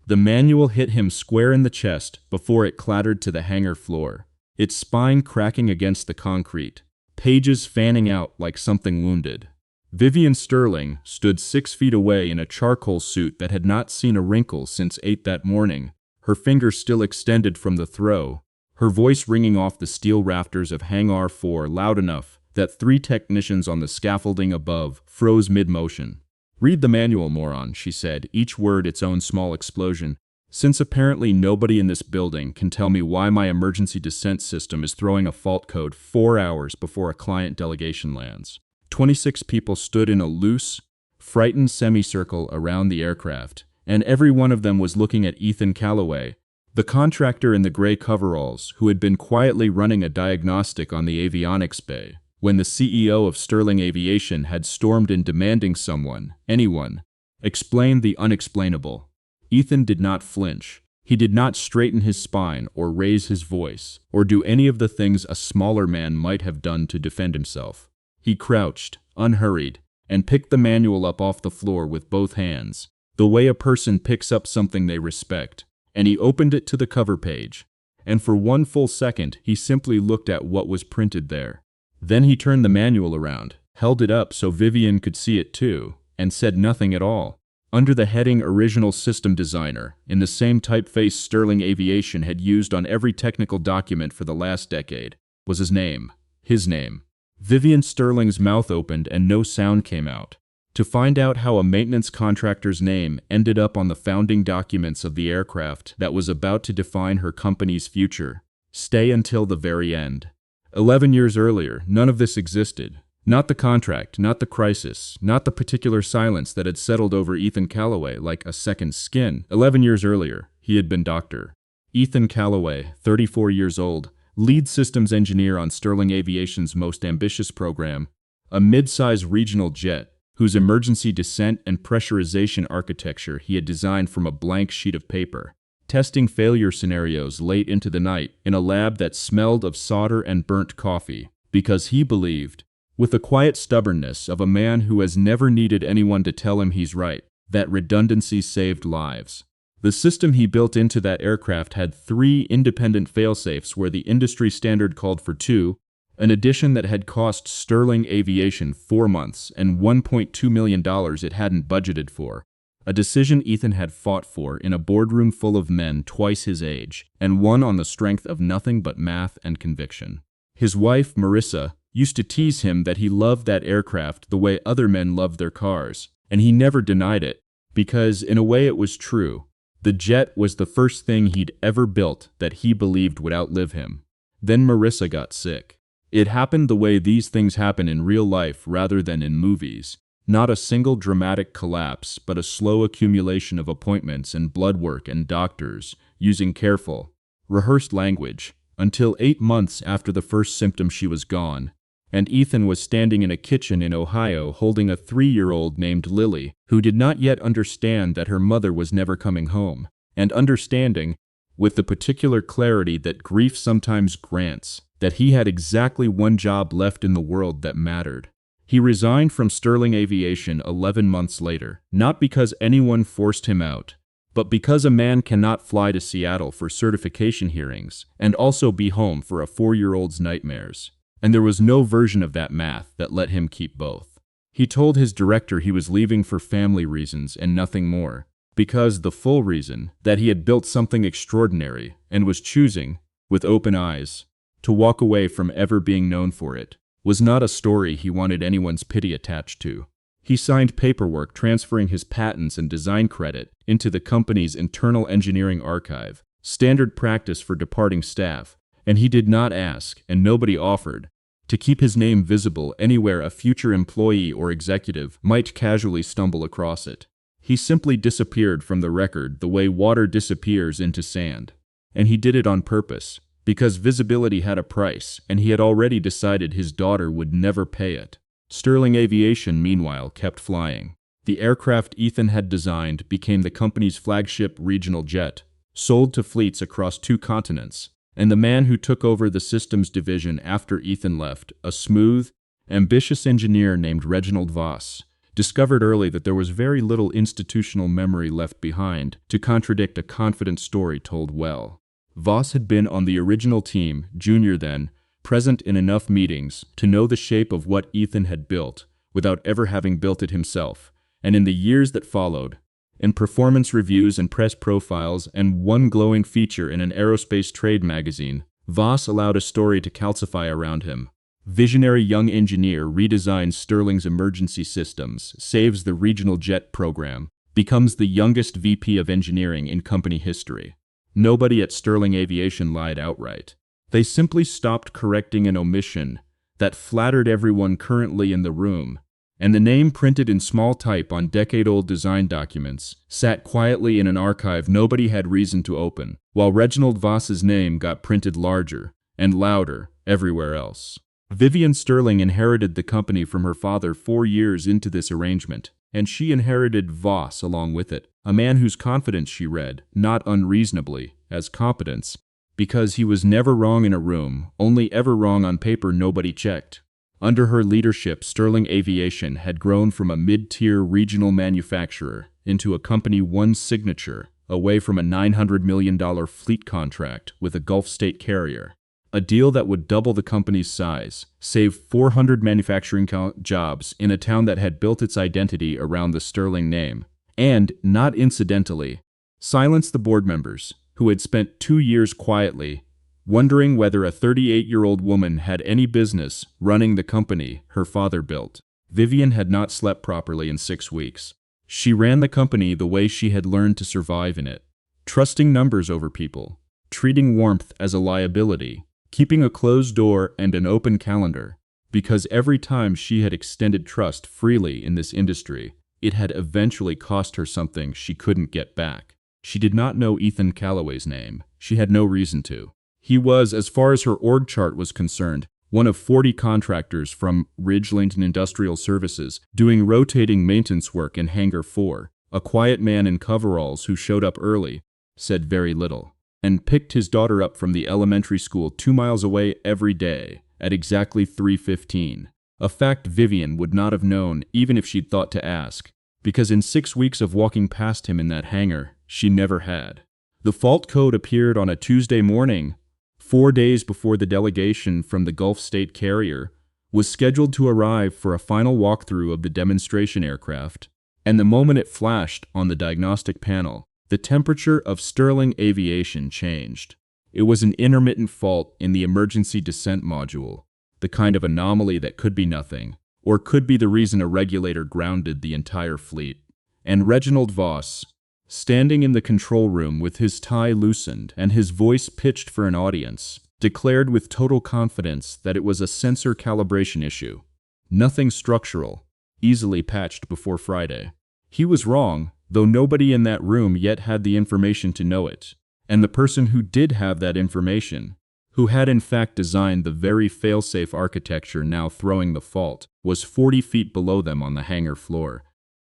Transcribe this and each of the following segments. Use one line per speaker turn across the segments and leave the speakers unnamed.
The manual hit him square in the chest before it clattered to the hangar floor, its spine cracking against the concrete, pages fanning out like something wounded. Vivian Sterling stood 6 feet away in a charcoal suit that had not seen a wrinkle since 8 that morning, her fingers still extended from the throw, her voice ringing off the steel rafters of Hangar 4 loud enough that 3 technicians on the scaffolding above froze mid-motion. "Read the manual, moron," she said, each word its own small explosion. "Since apparently nobody in this building can tell me why my emergency descent system is throwing a fault code 4 hours before a client delegation lands." 26 people stood in a loose, frightened semicircle around the aircraft, and every one of them was looking at Ethan Calloway, the contractor in the gray coveralls who had been quietly running a diagnostic on the avionics bay, when the CEO of Sterling Aviation had stormed in demanding someone, anyone, explain the unexplainable. Ethan did not flinch. He did not straighten his spine or raise his voice, or do any of the things a smaller man might have done to defend himself. He crouched, unhurried, and picked the manual up off the floor with both hands, the way a person picks up something they respect, and he opened it to the cover page. And for 1 full second, he simply looked at what was printed there. Then he turned the manual around, held it up so Vivian could see it too, and said nothing at all. Under the heading Original System Designer, in the same typeface Sterling Aviation had used on every technical document for the last decade, was his name. His name. Vivian Sterling's mouth opened and no sound came out. To find out how a maintenance contractor's name ended up on the founding documents of the aircraft that was about to define her company's future, stay until the very end. 11 years earlier, none of this existed. Not the contract, not the crisis, not the particular silence that had settled over Ethan Calloway like a second skin. 11 years earlier, he had been Dr. Ethan Calloway, 34 years old, lead systems engineer on Sterling Aviation's most ambitious program, a mid-size regional jet whose emergency descent and pressurization architecture he had designed from a blank sheet of paper, testing failure scenarios late into the night in a lab that smelled of solder and burnt coffee, because he believed, with the quiet stubbornness of a man who has never needed anyone to tell him he's right, that redundancy saved lives. The system he built into that aircraft had 3 independent failsafes where the industry standard called for 2, an addition that had cost Sterling Aviation 4 months and $1.2 million it hadn't budgeted for, a decision Ethan had fought for in a boardroom full of men twice his age, and won on the strength of nothing but math and conviction. His wife, Marissa, used to tease him that he loved that aircraft the way other men loved their cars, and he never denied it, because in a way it was true. The jet was the first thing he'd ever built that he believed would outlive him. Then Marissa got sick. It happened the way these things happen in real life rather than in movies. Not a single dramatic collapse, but a slow accumulation of appointments and blood work and doctors, using careful, rehearsed language, until 8 months after the first symptom she was gone, and Ethan was standing in a kitchen in Ohio holding a 3-year-old named Lily, who did not yet understand that her mother was never coming home, and understanding, with the particular clarity that grief sometimes grants, that he had exactly one job left in the world that mattered. He resigned from Sterling Aviation 11 months later, not because anyone forced him out, but because a man cannot fly to Seattle for certification hearings and also be home for a 4-year-old's nightmares. And there was no version of that math that let him keep both. He told his director he was leaving for family reasons and nothing more, because the full reason, that he had built something extraordinary and was choosing, with open eyes, to walk away from ever being known for it, was not a story he wanted anyone's pity attached to. He signed paperwork transferring his patents and design credit into the company's internal engineering archive, standard practice for departing staff, and he did not ask, and nobody offered, to keep his name visible anywhere a future employee or executive might casually stumble across it. He simply disappeared from the record the way water disappears into sand. And he did it on purpose, because visibility had a price, and he had already decided his daughter would never pay it. Sterling Aviation, meanwhile, kept flying. The aircraft Ethan had designed became the company's flagship regional jet, sold to fleets across 2 continents, and the man who took over the systems division after Ethan left, a smooth, ambitious engineer named Reginald Voss, discovered early that there was very little institutional memory left behind to contradict a confident story told well. Voss had been on the original team, junior then, present in enough meetings to know the shape of what Ethan had built, without ever having built it himself, and in the years that followed, in performance reviews and press profiles and one glowing feature in an aerospace trade magazine, Voss allowed a story to calcify around him. Visionary young engineer redesigns Sterling's emergency systems, saves the regional jet program, becomes the youngest VP of engineering in company history. Nobody at Sterling Aviation lied outright. They simply stopped correcting an omission that flattered everyone currently in the room, and the name printed in small type on decade-old design documents sat quietly in an archive nobody had reason to open, while Reginald Voss's name got printed larger and louder everywhere else. Vivian Sterling inherited the company from her father 4 years into this arrangement, and she inherited Voss along with it, a man whose confidence she read, not unreasonably, as competence, because he was never wrong in a room, only ever wrong on paper nobody checked. Under her leadership, Sterling Aviation had grown from a mid-tier regional manufacturer into a company one signature away from a $900 million fleet contract with a Gulf state carrier. A deal that would double the company's size, save 400 manufacturing jobs in a town that had built its identity around the Sterling name, and, not incidentally, silence the board members, who had spent 2 years quietly, wondering whether a 38-year-old woman had any business running the company her father built. Vivian had not slept properly in 6 weeks. She ran the company the way she had learned to survive in it, trusting numbers over people, treating warmth as a liability, keeping a closed door and an open calendar, because every time she had extended trust freely in this industry, it had eventually cost her something she couldn't get back. She did not know Ethan Calloway's name. She had no reason to. He was, as far as her org chart was concerned, one of 40 contractors from Ridgeland Industrial Services doing rotating maintenance work in Hangar 4, a quiet man in coveralls who showed up early, said very little, and picked his daughter up from the elementary school 2 miles away every day at exactly 3:15, a fact Vivian would not have known even if she'd thought to ask, because in 6 weeks of walking past him in that hangar, she never had. The fault code appeared on a Tuesday morning, 4 days before the delegation from the Gulf State carrier was scheduled to arrive for a final walkthrough of the demonstration aircraft, and the moment it flashed on the diagnostic panel, the temperature of Sterling Aviation changed. It was an intermittent fault in the emergency descent module, the kind of anomaly that could be nothing, or could be the reason a regulator grounded the entire fleet. And Reginald Voss, standing in the control room with his tie loosened and his voice pitched for an audience, declared with total confidence that it was a sensor calibration issue. Nothing structural, easily patched before Friday. He was wrong, though nobody in that room yet had the information to know it, and the person who did have that information, who had in fact designed the very fail-safe architecture now throwing the fault, was 40 feet below them on the hangar floor,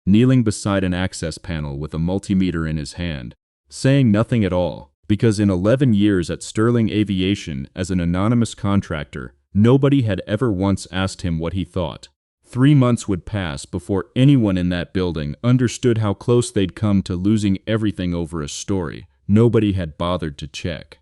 kneeling beside an access panel with a multimeter in his hand, saying nothing at all, because in 11 years at Sterling Aviation as an anonymous contractor, nobody had ever once asked him what he thought. 3 months would pass before anyone in that building understood how close they'd come to losing everything over a story nobody had bothered to check.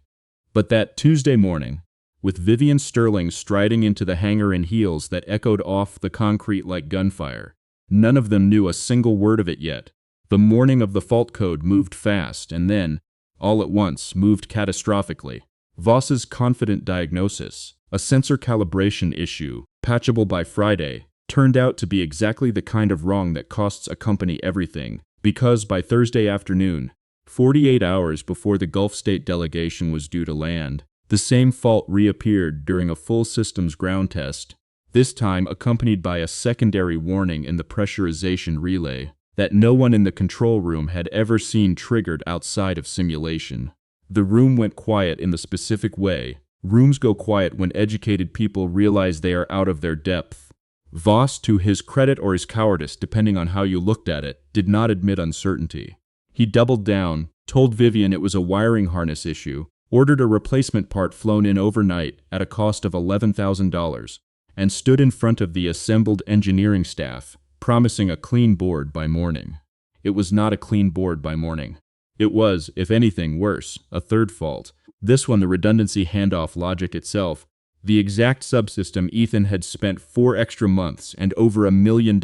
But that Tuesday morning, with Vivian Sterling striding into the hangar in heels that echoed off the concrete like gunfire, none of them knew a single word of it yet. The morning of the fault code moved fast and then, all at once, moved catastrophically. Voss's confident diagnosis, a sensor calibration issue, patchable by Friday, turned out to be exactly the kind of wrong that costs a company everything, because by Thursday afternoon, 48 hours before the Gulf State delegation was due to land, the same fault reappeared during a full systems ground test, this time accompanied by a secondary warning in the pressurization relay that no one in the control room had ever seen triggered outside of simulation. The room went quiet in the specific way rooms go quiet when educated people realize they are out of their depth. Voss, to his credit or his cowardice, depending on how you looked at it, did not admit uncertainty. He doubled down, told Vivian it was a wiring harness issue, ordered a replacement part flown in overnight at a cost of $11,000, and stood in front of the assembled engineering staff, promising a clean board by morning. It was not a clean board by morning. It was, if anything, worse, a third fault. This one, the redundancy handoff logic itself, the exact subsystem Ethan had spent 4 extra months and over $1 million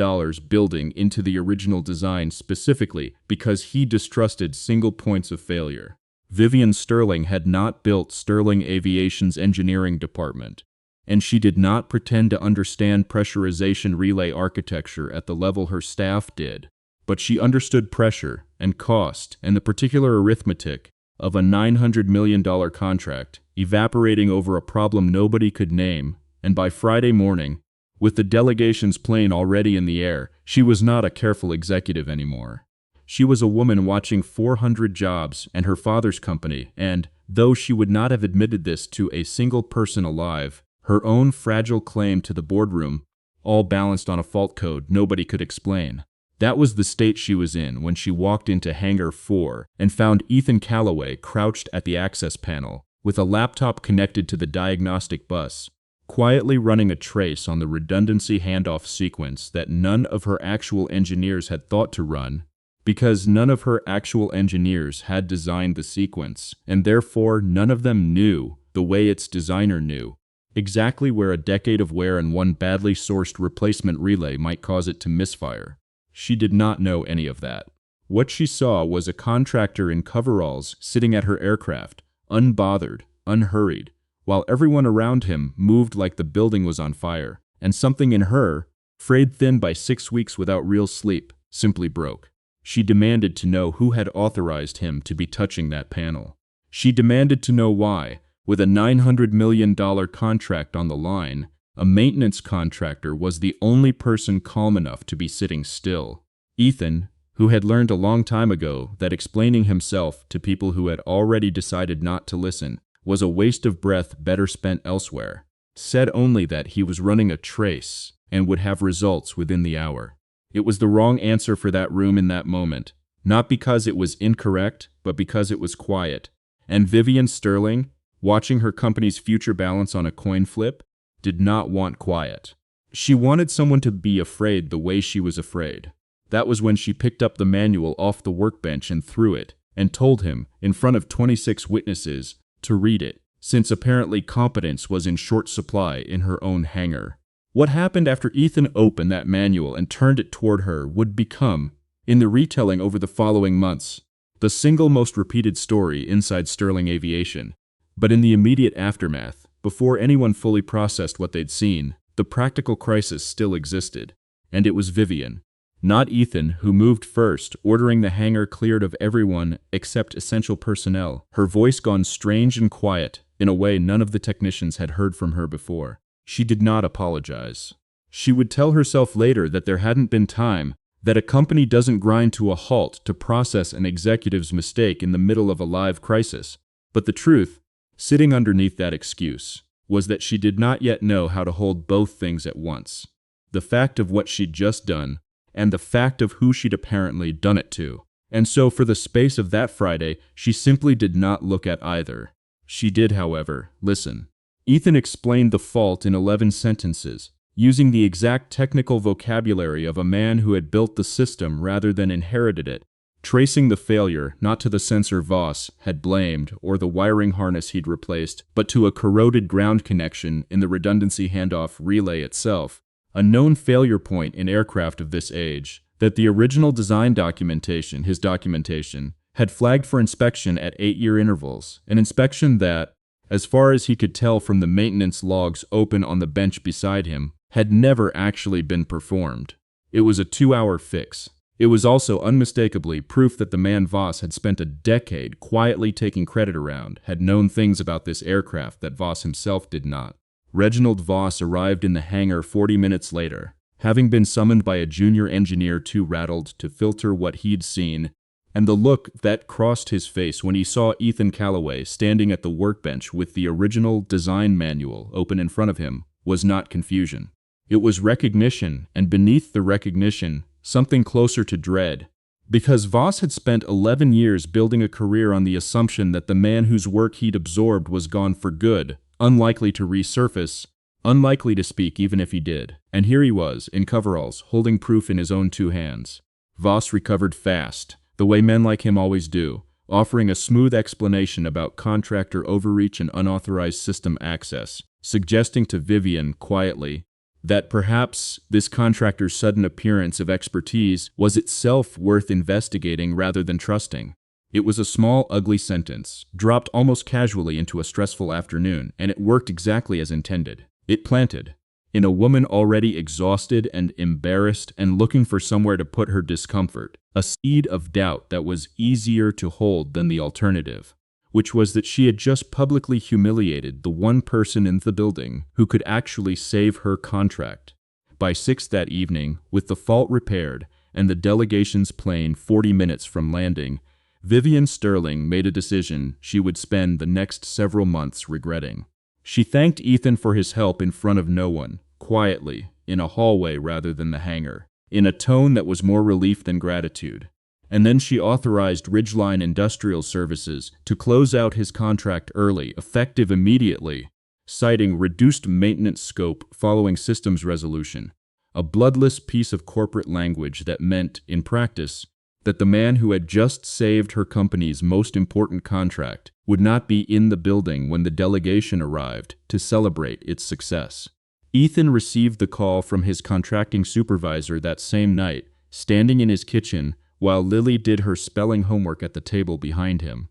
building into the original design specifically because he distrusted single points of failure. Vivian Sterling had not built Sterling Aviation's engineering department, and she did not pretend to understand pressurization relay architecture at the level her staff did. But she understood pressure and cost and the particular arithmetic of a $900 million contract evaporating over a problem nobody could name, and by Friday morning, with the delegation's plane already in the air, she was not a careful executive anymore. She was a woman watching 400 jobs and her father's company, and, though she would not have admitted this to a single person alive, her own fragile claim to the boardroom, all balanced on a fault code nobody could explain. That was the state she was in when she walked into Hangar 4 and found Ethan Calloway crouched at the access panel, with a laptop connected to the diagnostic bus, quietly running a trace on the redundancy handoff sequence that none of her actual engineers had thought to run, because none of her actual engineers had designed the sequence, and therefore none of them knew, the way its designer knew, exactly where a decade of wear and one badly sourced replacement relay might cause it to misfire. She did not know any of that. What she saw was a contractor in coveralls sitting at her aircraft, unbothered, unhurried, while everyone around him moved like the building was on fire, and something in her, frayed thin by 6 weeks without real sleep, simply broke. She demanded to know who had authorized him to be touching that panel. She demanded to know why, with a $900 million contract on the line, a maintenance contractor was the only person calm enough to be sitting still. Ethan, who had learned a long time ago that explaining himself to people who had already decided not to listen was a waste of breath better spent elsewhere, said only that he was running a trace and would have results within the hour. It was the wrong answer for that room in that moment, not because it was incorrect, but because it was quiet. And Vivian Sterling, watching her company's future balance on a coin flip, did not want quiet. She wanted someone to be afraid the way she was afraid. That was when she picked up the manual off the workbench and threw it, and told him, in front of 26 witnesses, to read it, since apparently competence was in short supply in her own hangar. What happened after Ethan opened that manual and turned it toward her would become, in the retelling over the following months, the single most repeated story inside Sterling Aviation. But in the immediate aftermath, before anyone fully processed what they'd seen, the practical crisis still existed, and it was Vivian, not Ethan, who moved first, ordering the hangar cleared of everyone except essential personnel, her voice gone strange and quiet in a way none of the technicians had heard from her before. She did not apologize. She would tell herself later that there hadn't been time, that a company doesn't grind to a halt to process an executive's mistake in the middle of a live crisis. But the truth, sitting underneath that excuse, was that she did not yet know how to hold both things at once. The fact of what she'd just done, and the fact of who she'd apparently done it to. And so for the space of that Friday, she simply did not look at either. She did, however, listen. Ethan explained the fault in 11 sentences, using the exact technical vocabulary of a man who had built the system rather than inherited it, tracing the failure not to the sensor Voss had blamed or the wiring harness he'd replaced, but to a corroded ground connection in the redundancy handoff relay itself, a known failure point in aircraft of this age that the original design documentation, his documentation, had flagged for inspection at 8-year intervals, an inspection that, as far as he could tell from the maintenance logs open on the bench beside him, had never actually been performed. It was a 2-hour fix. It was also unmistakably proof that the man Voss had spent a decade quietly taking credit around, had known things about this aircraft that Voss himself did not. Reginald Voss arrived in the hangar 40 minutes later, having been summoned by a junior engineer too rattled to filter what he'd seen, and the look that crossed his face when he saw Ethan Calloway standing at the workbench with the original design manual open in front of him was not confusion. It was recognition, and beneath the recognition, something closer to dread. Because Voss had spent 11 years building a career on the assumption that the man whose work he'd absorbed was gone for good, unlikely to resurface, Unlikely to speak even if he did. And here he was, in coveralls, holding proof in his own two hands. Voss recovered fast, the way men like him always do, offering a smooth explanation about contractor overreach and unauthorized system access, suggesting to Vivian, quietly, that perhaps this contractor's sudden appearance of expertise was itself worth investigating rather than trusting. It was a small, ugly sentence, dropped almost casually into a stressful afternoon, and it worked exactly as intended. It planted, in a woman already exhausted and embarrassed and looking for somewhere to put her discomfort, a seed of doubt that was easier to hold than the alternative, which was that she had just publicly humiliated the one person in the building who could actually save her contract. By 6 that evening, with the fault repaired and the delegation's plane 40 minutes from landing, Vivian Sterling made a decision she would spend the next several months regretting. She thanked Ethan for his help in front of no one, quietly, in a hallway rather than the hangar, in a tone that was more relief than gratitude. And then she authorized Ridgeline Industrial Services to close out his contract early, effective immediately, citing reduced maintenance scope following systems resolution, a bloodless piece of corporate language that meant, in practice, that the man who had just saved her company's most important contract would not be in the building when the delegation arrived to celebrate its success. Ethan received the call from his contracting supervisor that same night, standing in his kitchen while Lily did her spelling homework at the table behind him.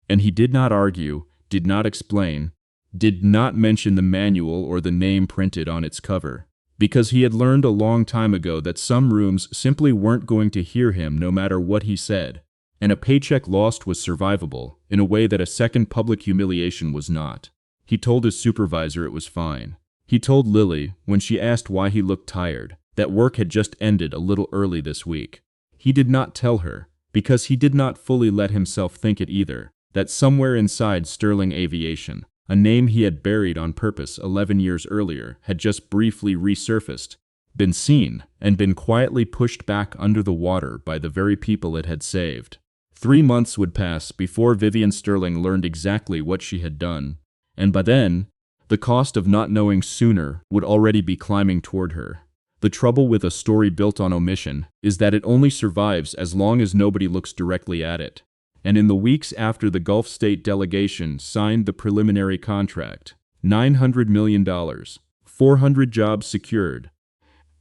And he did not argue, did not explain, did not mention the manual or the name printed on its cover, because he had learned a long time ago that some rooms simply weren't going to hear him no matter what he said, and a paycheck lost was survivable in a way that a second public humiliation was not. He told his supervisor it was fine. He told Lily, when she asked why he looked tired, that work had just ended a little early this week. He did not tell her, because he did not fully let himself think it either, that somewhere inside Sterling Aviation, a name he had buried on purpose 11 years earlier, had just briefly resurfaced, been seen, and been quietly pushed back under the water by the very people it had saved. 3 months would pass before Vivian Sterling learned exactly what she had done, and by then, the cost of not knowing sooner would already be climbing toward her. The trouble with a story built on omission is that it only survives as long as nobody looks directly at it. And in the weeks after the Gulf State delegation signed the preliminary contract, $900 million, 400 jobs secured,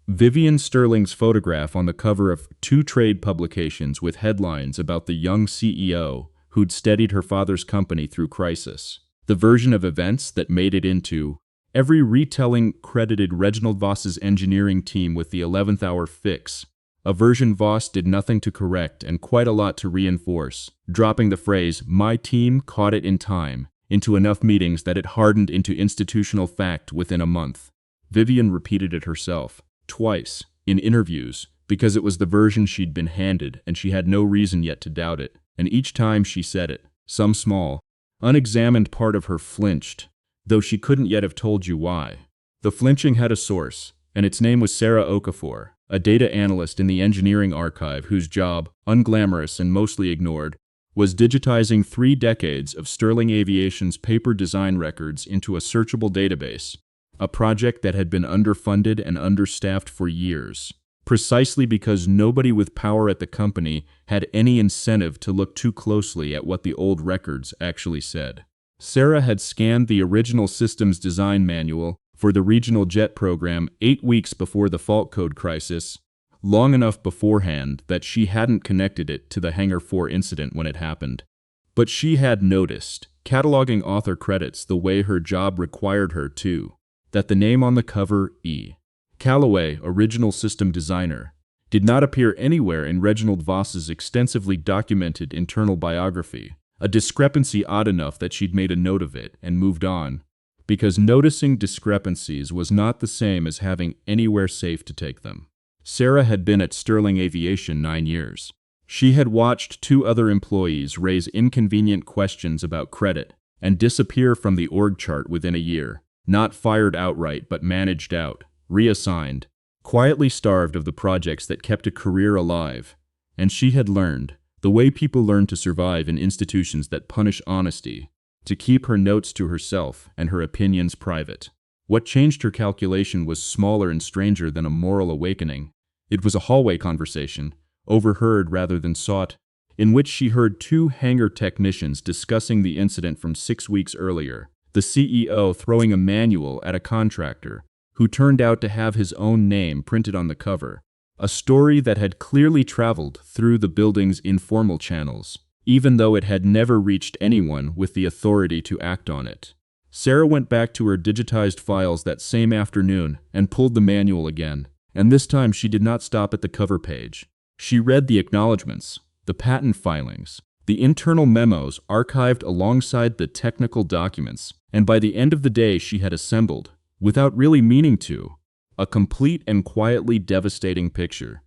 Vivian Sterling's photograph on the cover of 2 trade publications with headlines about the young CEO who'd steadied her father's company through crisis, the version of events that made it into every retelling credited Reginald Voss's engineering team with the 11th hour fix, a version Voss did nothing to correct and quite a lot to reinforce, dropping the phrase, "my team caught it in time," into enough meetings that it hardened into institutional fact within a month. Vivian repeated it herself, twice, in interviews, because it was the version she'd been handed and she had no reason yet to doubt it, and each time she said it, some small, unexamined part of her flinched, though she couldn't yet have told you why. The flinching had a source, and its name was Sarah Okafor, a data analyst in the engineering archive whose job, unglamorous and mostly ignored, was digitizing 3 decades of Sterling Aviation's paper design records into a searchable database, a project that had been underfunded and understaffed for years, precisely because nobody with power at the company had any incentive to look too closely at what the old records actually said. Sarah had scanned the original systems design manual for the regional jet program 8 weeks before the fault code crisis, long enough beforehand that she hadn't connected it to the Hangar 4 incident when it happened. But she had noticed, cataloging author credits the way her job required her to, that the name on the cover, E. Callaway, original system designer, did not appear anywhere in Reginald Voss's extensively documented internal biography, a discrepancy odd enough that she'd made a note of it and moved on, because noticing discrepancies was not the same as having anywhere safe to take them. Sarah had been at Sterling Aviation 9 years. She had watched 2 other employees raise inconvenient questions about credit and disappear from the org chart within a year, not fired outright but managed out, reassigned, quietly starved of the projects that kept a career alive, and she had learned, the way people learn to survive in institutions that punish honesty, to keep her notes to herself and her opinions private. What changed her calculation was smaller and stranger than a moral awakening. It was a hallway conversation, overheard rather than sought, in which she heard two hangar technicians discussing the incident from 6 weeks earlier, the CEO throwing a manual at a contractor, who turned out to have his own name printed on the cover, a story that had clearly traveled through the building's informal channels, even though it had never reached anyone with the authority to act on it. Sarah went back to her digitized files that same afternoon and pulled the manual again, and this time she did not stop at the cover page. She read the acknowledgments, the patent filings, the internal memos archived alongside the technical documents, and by the end of the day she had assembled, without really meaning to, a complete and quietly devastating picture.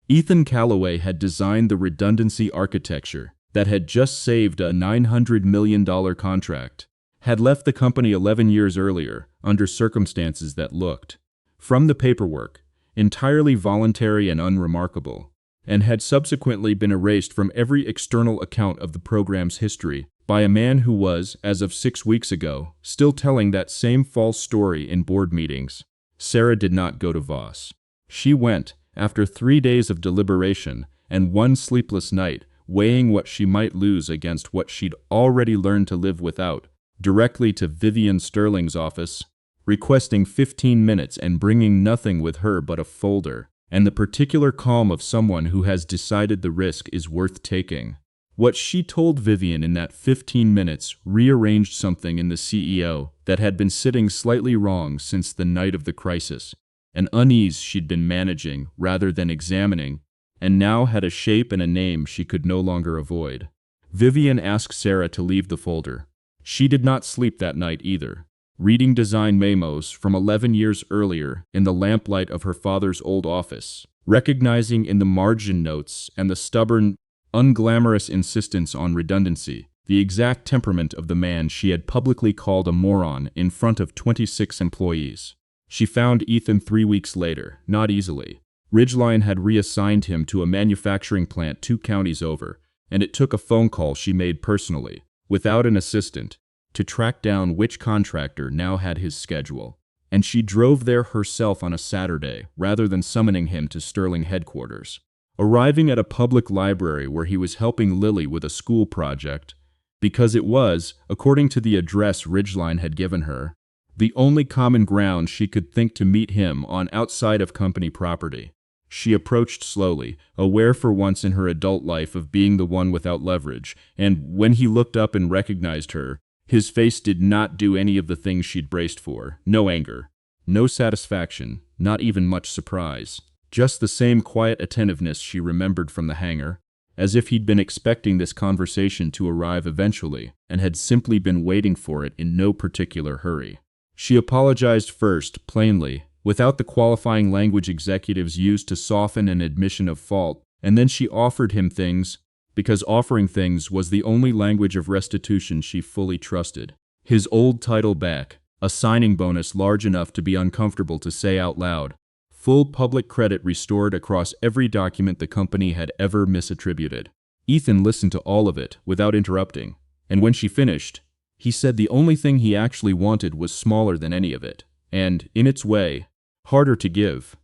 Ethan Callaway had designed the redundancy architecture that had just saved a $900 million contract, had left the company 11 years earlier under circumstances that looked, from the paperwork, entirely voluntary and unremarkable, and had subsequently been erased from every external account of the program's history by a man who was, as of 6 weeks ago, still telling that same false story in board meetings. Sarah did not go to Voss. She went, after 3 days of deliberation and one sleepless night, weighing what she might lose against what she'd already learned to live without, directly to Vivian Sterling's office, requesting 15 minutes and bringing nothing with her but a folder, and the particular calm of someone who has decided the risk is worth taking. What she told Vivian in that 15 minutes rearranged something in the CEO that had been sitting slightly wrong since the night of the crisis, an unease she'd been managing rather than examining, and now had a shape and a name she could no longer avoid. Vivian asked Sarah to leave the folder. She did not sleep that night either, reading design memos from 11 years earlier in the lamplight of her father's old office, recognizing in the margin notes and the stubborn, unglamorous insistence on redundancy the exact temperament of the man she had publicly called a moron in front of 26 employees. She found Ethan 3 weeks later, not easily. Ridgeline had reassigned him to a manufacturing plant 2 counties over, and it took a phone call she made personally, without an assistant, to track down which contractor now had his schedule. And she drove there herself on a Saturday, rather than summoning him to Sterling headquarters. Arriving at a public library where he was helping Lily with a school project, because it was, according to the address Ridgeline had given her, the only common ground she could think to meet him on outside of company property. She approached slowly, aware for once in her adult life of being the one without leverage, and when he looked up and recognized her, his face did not do any of the things she'd braced for. No anger, no satisfaction, not even much surprise. Just the same quiet attentiveness she remembered from the hangar, as if he'd been expecting this conversation to arrive eventually and had simply been waiting for it in no particular hurry. She apologized first, plainly, without the qualifying language executives used to soften an admission of fault, and then she offered him things, because offering things was the only language of restitution she fully trusted. His old title back, a signing bonus large enough to be uncomfortable to say out loud, full public credit restored across every document the company had ever misattributed. Ethan listened to all of it without interrupting, and when she finished, he said the only thing he actually wanted was smaller than any of it, and, in its way, harder to give.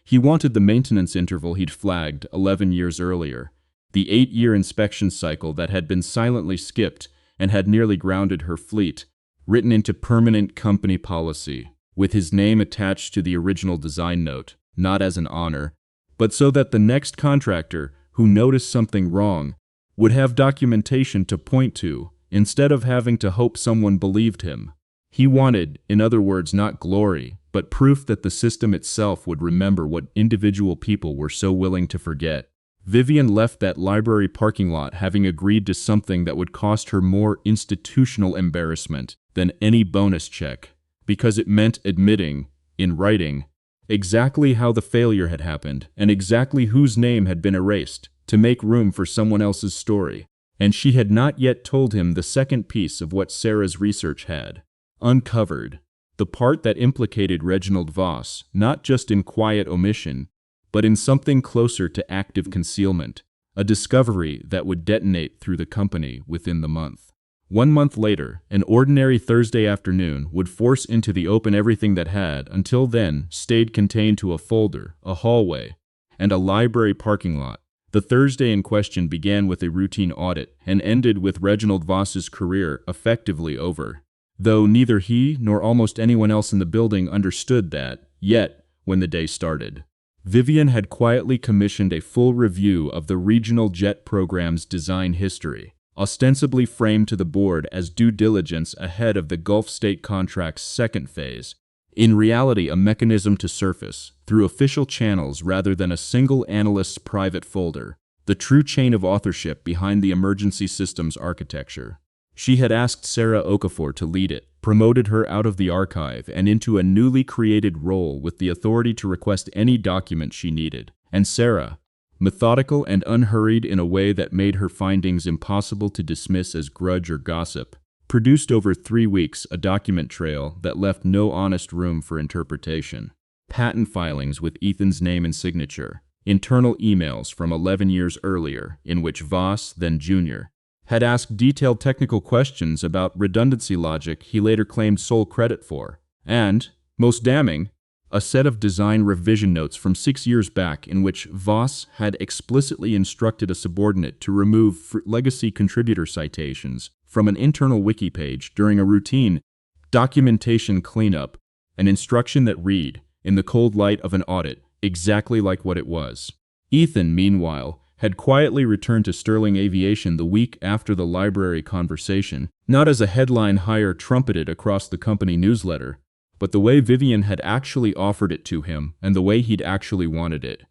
He wanted the maintenance interval he'd flagged 11 years earlier, the 8-year inspection cycle that had been silently skipped and had nearly grounded her fleet, written into permanent company policy, with his name attached to the original design note, not as an honor, but so that the next contractor who noticed something wrong would have documentation to point to, instead of having to hope someone believed him. He wanted, in other words, not glory, but proof that the system itself would remember what individual people were so willing to forget. Vivian left that library parking lot having agreed to something that would cost her more institutional embarrassment than any bonus check, because it meant admitting, in writing, exactly how the failure had happened and exactly whose name had been erased to make room for someone else's story. And she had not yet told him the second piece of what Sarah's research had uncovered, the part that implicated Reginald Voss, not just in quiet omission, but in something closer to active concealment, a discovery that would detonate through the company within the month. 1 month later, an ordinary Thursday afternoon would force into the open everything that had, until then, stayed contained to a folder, a hallway, and a library parking lot. The Thursday in question began with a routine audit and ended with Reginald Voss's career effectively over. Though neither he nor almost anyone else in the building understood that, yet, when the day started. Vivian had quietly commissioned a full review of the regional jet program's design history, ostensibly framed to the board as due diligence ahead of the Gulf State contract's second phase, in reality a mechanism to surface, through official channels rather than a single analyst's private folder, the true chain of authorship behind the emergency systems architecture. She had asked Sarah Okafor to lead it, promoted her out of the archive and into a newly created role with the authority to request any document she needed. And Sarah, methodical and unhurried in a way that made her findings impossible to dismiss as grudge or gossip, produced over 3 weeks a document trail that left no honest room for interpretation. Patent filings with Ethan's name and signature, internal emails from 11 years earlier in which Voss, then Jr., had asked detailed technical questions about redundancy logic he later claimed sole credit for, and, most damning, a set of design revision notes from 6 years back in which Voss had explicitly instructed a subordinate to remove legacy contributor citations from an internal wiki page during a routine documentation cleanup, an instruction that read, in the cold light of an audit, exactly like what it was. Ethan, meanwhile, had quietly returned to Sterling Aviation the week after the library conversation, not as a headline hire trumpeted across the company newsletter, but the way Vivian had actually offered it to him and the way he'd actually wanted it.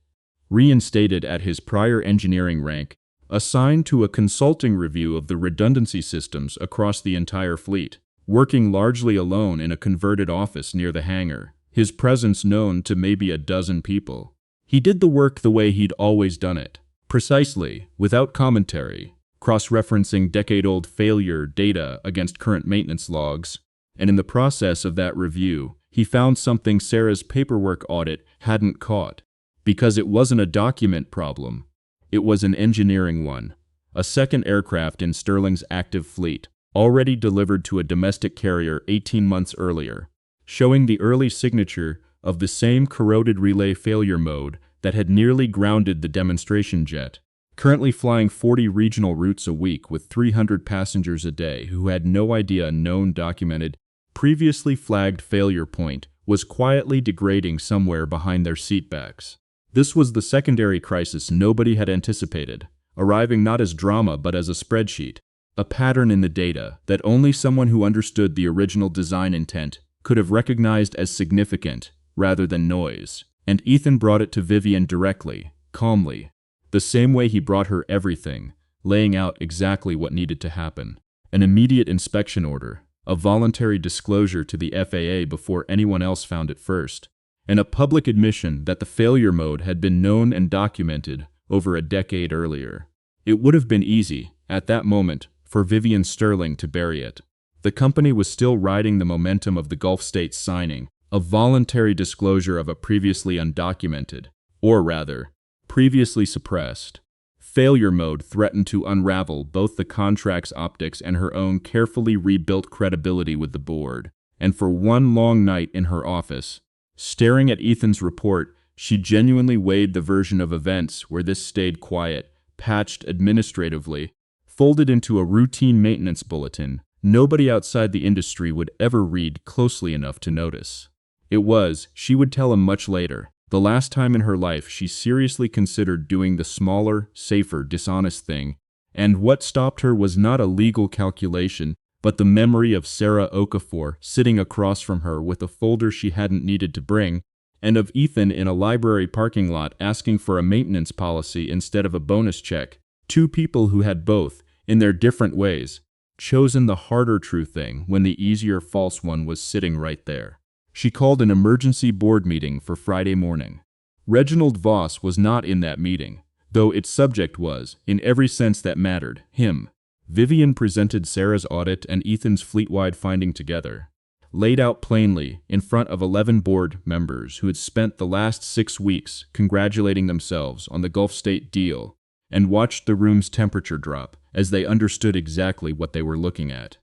Reinstated at his prior engineering rank, assigned to a consulting review of the redundancy systems across the entire fleet, working largely alone in a converted office near the hangar, his presence known to maybe a dozen people. He did the work the way he'd always done it, precisely, without commentary, cross-referencing decade-old failure data against current maintenance logs, and in the process of that review, he found something Sarah's paperwork audit hadn't caught. Because it wasn't a document problem, it was an engineering one. A second aircraft in Sterling's active fleet, already delivered to a domestic carrier 18 months earlier, showing the early signature of the same corroded relay failure mode that had nearly grounded the demonstration jet, currently flying 40 regional routes a week with 300 passengers a day who had no idea a known documented, previously flagged failure point was quietly degrading somewhere behind their seatbacks. This was the secondary crisis nobody had anticipated, arriving not as drama but as a spreadsheet, a pattern in the data that only someone who understood the original design intent could have recognized as significant rather than noise. And Ethan brought it to Vivian directly, calmly, the same way he brought her everything, laying out exactly what needed to happen. An immediate inspection order, a voluntary disclosure to the FAA before anyone else found it first, and a public admission that the failure mode had been known and documented over a decade earlier. It would have been easy, at that moment, for Vivian Sterling to bury it. The company was still riding the momentum of the Gulf states signing a voluntary disclosure of a previously undocumented, or rather, previously suppressed, failure mode threatened to unravel both the contract's optics and her own carefully rebuilt credibility with the board. And for one long night in her office, staring at Ethan's report, she genuinely weighed the version of events where this stayed quiet, patched administratively, folded into a routine maintenance bulletin nobody outside the industry would ever read closely enough to notice. It was, she would tell him much later, the last time in her life she seriously considered doing the smaller, safer, dishonest thing, and what stopped her was not a legal calculation, but the memory of Sarah Okafor sitting across from her with a folder she hadn't needed to bring, and of Ethan in a library parking lot asking for a maintenance policy instead of a bonus check. Two people who had both, in their different ways, chosen the harder true thing when the easier false one was sitting right there. She called an emergency board meeting for Friday morning. Reginald Voss was not in that meeting, though its subject was, in every sense that mattered, him. Vivian presented Sarah's audit and Ethan's fleet-wide finding together, laid out plainly in front of 11 board members who had spent the last 6 weeks congratulating themselves on the Gulf State deal and watched the room's temperature drop as they understood exactly what they were looking at.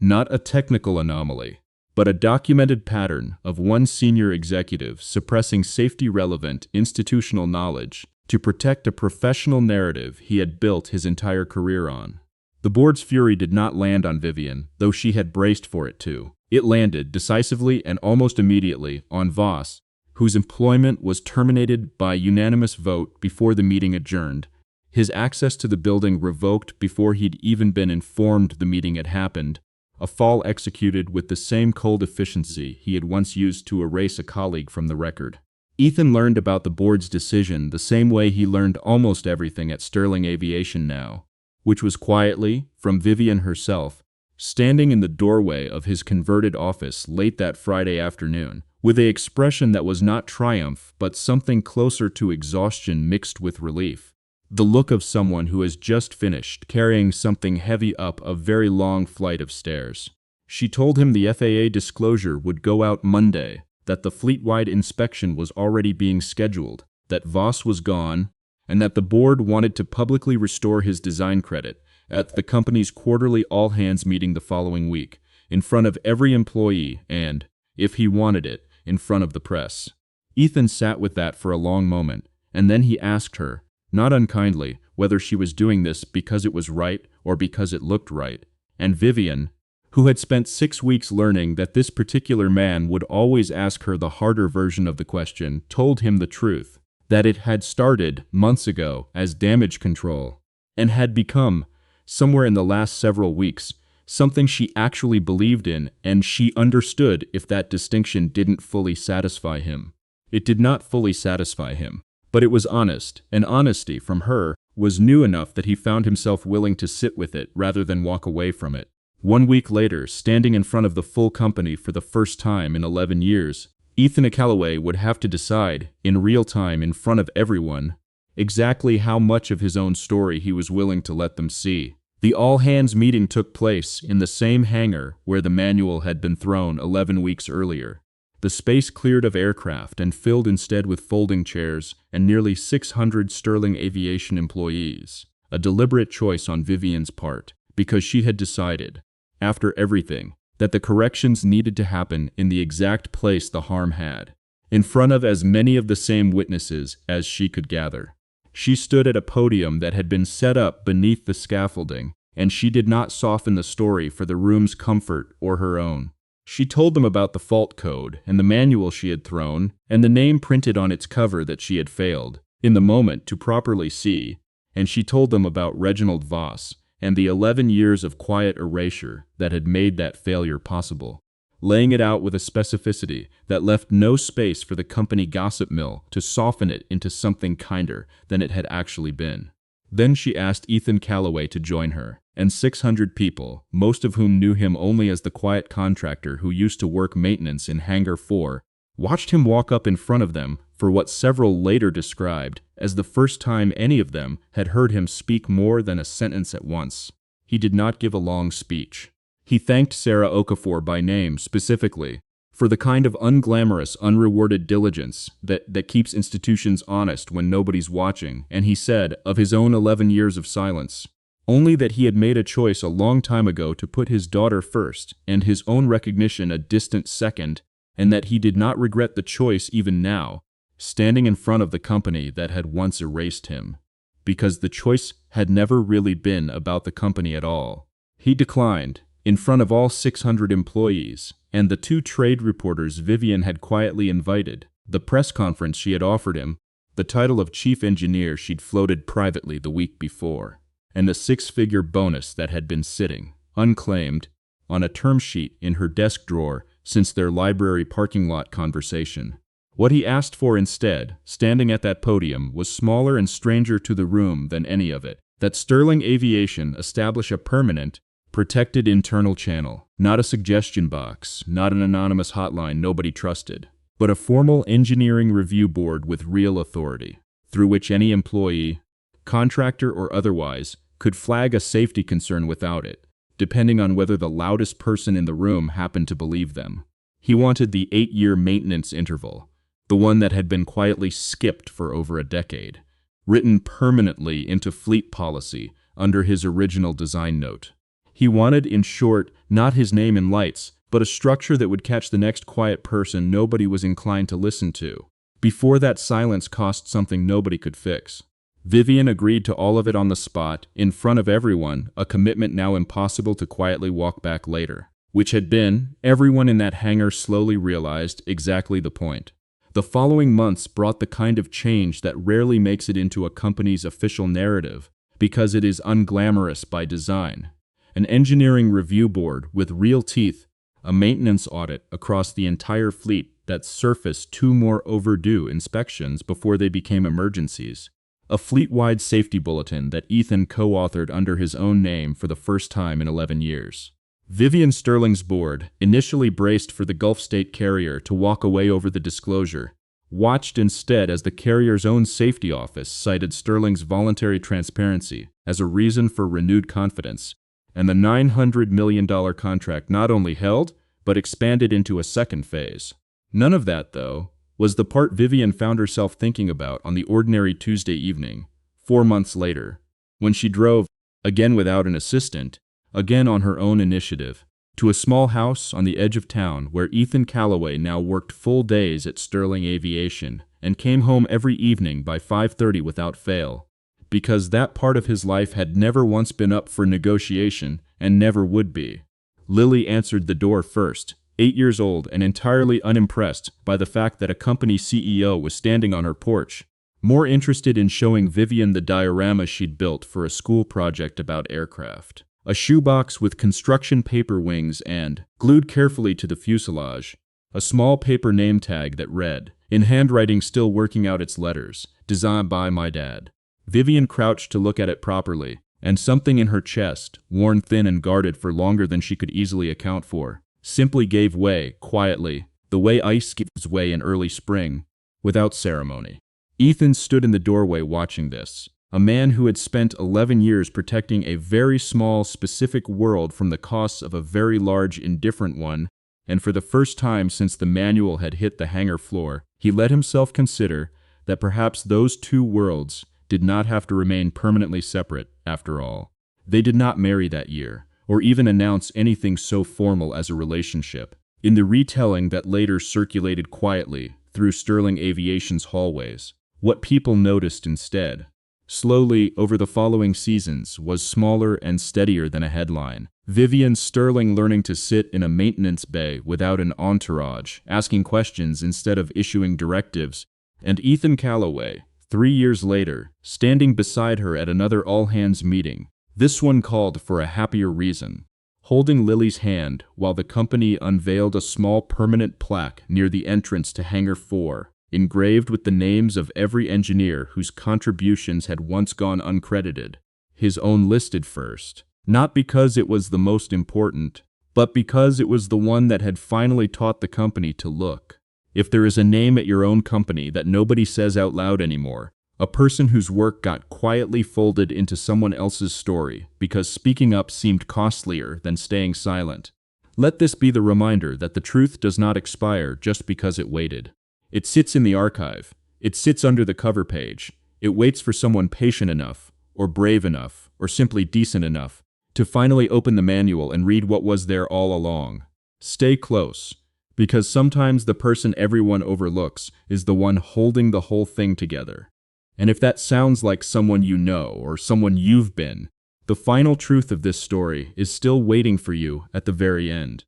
Not a technical anomaly, but a documented pattern of one senior executive suppressing safety-relevant institutional knowledge to protect a professional narrative he had built his entire career on. The board's fury did not land on Vivian, though she had braced for it to. It landed decisively and almost immediately on Voss, whose employment was terminated by unanimous vote before the meeting adjourned, his access to the building revoked before he'd even been informed the meeting had happened, a fall executed with the same cold efficiency he had once used to erase a colleague from the record. Ethan learned about the board's decision the same way he learned almost everything at Sterling Aviation now, which was quietly, from Vivian herself, standing in the doorway of his converted office late that Friday afternoon, with an expression that was not triumph but something closer to exhaustion mixed with relief. The look of someone who has just finished carrying something heavy up a very long flight of stairs. She told him the FAA disclosure would go out Monday, that the fleet-wide inspection was already being scheduled, that Voss was gone, and that the board wanted to publicly restore his design credit at the company's quarterly all-hands meeting the following week, in front of every employee and, if he wanted it, in front of the press. Ethan sat with that for a long moment, and then he asked her, not unkindly, whether she was doing this because it was right or because it looked right, and Vivian, who had spent 6 weeks learning that this particular man would always ask her the harder version of the question, told him the truth, that it had started months ago as damage control, and had become, somewhere in the last several weeks, something she actually believed in, and she understood if that distinction didn't fully satisfy him. It did not fully satisfy him, but it was honest, and honesty from her was new enough that he found himself willing to sit with it rather than walk away from it. 1 week later, standing in front of the full company for the first time in 11 years, Ethan Calloway would have to decide, in real time in front of everyone, exactly how much of his own story he was willing to let them see. The all-hands meeting took place in the same hangar where the manual had been thrown 11 weeks earlier. The space cleared of aircraft and filled instead with folding chairs and nearly 600 Sterling Aviation employees, a deliberate choice on Vivian's part, because she had decided, after everything, that the corrections needed to happen in the exact place the harm had, in front of as many of the same witnesses as she could gather. She stood at a podium that had been set up beneath the scaffolding, and she did not soften the story for the room's comfort or her own. She told them about the fault code and the manual she had thrown, and the name printed on its cover that she had failed, in the moment, to properly see, and she told them about Reginald Voss and the 11 years of quiet erasure that had made that failure possible, laying it out with a specificity that left no space for the company gossip mill to soften it into something kinder than it had actually been. Then she asked Ethan Calloway to join her, and 600 people, most of whom knew him only as the quiet contractor who used to work maintenance in Hangar 4, watched him walk up in front of them for what several later described as the first time any of them had heard him speak more than a sentence at once. He did not give a long speech. He thanked Sarah Okafor by name specifically for the kind of unglamorous, unrewarded diligence that keeps institutions honest when nobody's watching, and he said, of his own 11 years of silence, only that he had made a choice a long time ago to put his daughter first and his own recognition a distant second, and that he did not regret the choice even now, standing in front of the company that had once erased him, because the choice had never really been about the company at all. He declined, in front of all 600 employees, and the 2 trade reporters Vivian had quietly invited, the press conference she had offered him, the title of chief engineer she'd floated privately the week before, and the 6-figure bonus that had been sitting, unclaimed, on a term sheet in her desk drawer since their library parking lot conversation. What he asked for instead, standing at that podium, was smaller and stranger to the room than any of it, that Sterling Aviation establish a permanent, protected internal channel, not a suggestion box, not an anonymous hotline nobody trusted, but a formal engineering review board with real authority, through which any employee, contractor or otherwise, could flag a safety concern without it, depending on whether the loudest person in the room happened to believe them. He wanted the 8-year maintenance interval, the one that had been quietly skipped for over a decade, written permanently into fleet policy, under his original design note. He wanted, in short, not his name in lights, but a structure that would catch the next quiet person nobody was inclined to listen to, before that silence cost something nobody could fix. Vivian agreed to all of it on the spot, in front of everyone, a commitment now impossible to quietly walk back later. Which had been, everyone in that hangar slowly realized, exactly the point. The following months brought the kind of change that rarely makes it into a company's official narrative, because it is unglamorous by design. An engineering review board with real teeth, a maintenance audit across the entire fleet that surfaced 2 more overdue inspections before they became emergencies. A fleet-wide safety bulletin that Ethan co-authored under his own name for the first time in 11 years. Vivian Sterling's board, initially braced for the Gulf State carrier to walk away over the disclosure, watched instead as the carrier's own safety office cited Sterling's voluntary transparency as a reason for renewed confidence, and the $900 million contract not only held, but expanded into a second phase. None of that, though, was the part Vivian found herself thinking about on the ordinary Tuesday evening, 4 months later, when she drove, again without an assistant, again on her own initiative, to a small house on the edge of town where Ethan Calloway now worked full days at Sterling Aviation and came home every evening by 5:30 without fail, because that part of his life had never once been up for negotiation and never would be. Lily answered the door first, 8 years old and entirely unimpressed by the fact that a company CEO was standing on her porch, more interested in showing Vivian the diorama she'd built for a school project about aircraft. A shoebox with construction paper wings and, glued carefully to the fuselage, a small paper name tag that read, in handwriting still working out its letters, "Designed by my dad." Vivian crouched to look at it properly, and something in her chest, worn thin and guarded for longer than she could easily account for, simply gave way, quietly, the way ice gives way in early spring, without ceremony. Ethan stood in the doorway watching this, a man who had spent 11 years protecting a very small, specific world from the costs of a very large, indifferent one, and for the first time since the manual had hit the hangar floor, he let himself consider that perhaps those 2 worlds did not have to remain permanently separate, after all. They did not marry that year, or even announce anything so formal as a relationship. In the retelling that later circulated quietly through Sterling Aviation's hallways, what people noticed instead, slowly over the following seasons, was smaller and steadier than a headline. Vivian Sterling learning to sit in a maintenance bay without an entourage, asking questions instead of issuing directives, and Ethan Calloway, 3 years later, standing beside her at another all-hands meeting, this one called for a happier reason, holding Lily's hand while the company unveiled a small permanent plaque near the entrance to Hangar 4, engraved with the names of every engineer whose contributions had once gone uncredited, his own listed first, not because it was the most important, but because it was the one that had finally taught the company to look. If there is a name at your own company that nobody says out loud anymore, a person whose work got quietly folded into someone else's story because speaking up seemed costlier than staying silent, let this be the reminder that the truth does not expire just because it waited. It sits in the archive. It sits under the cover page. It waits for someone patient enough, or brave enough, or simply decent enough, to finally open the manual and read what was there all along. Stay close, because sometimes the person everyone overlooks is the one holding the whole thing together. And if that sounds like someone you know or someone you've been, the final truth of this story is still waiting for you at the very end.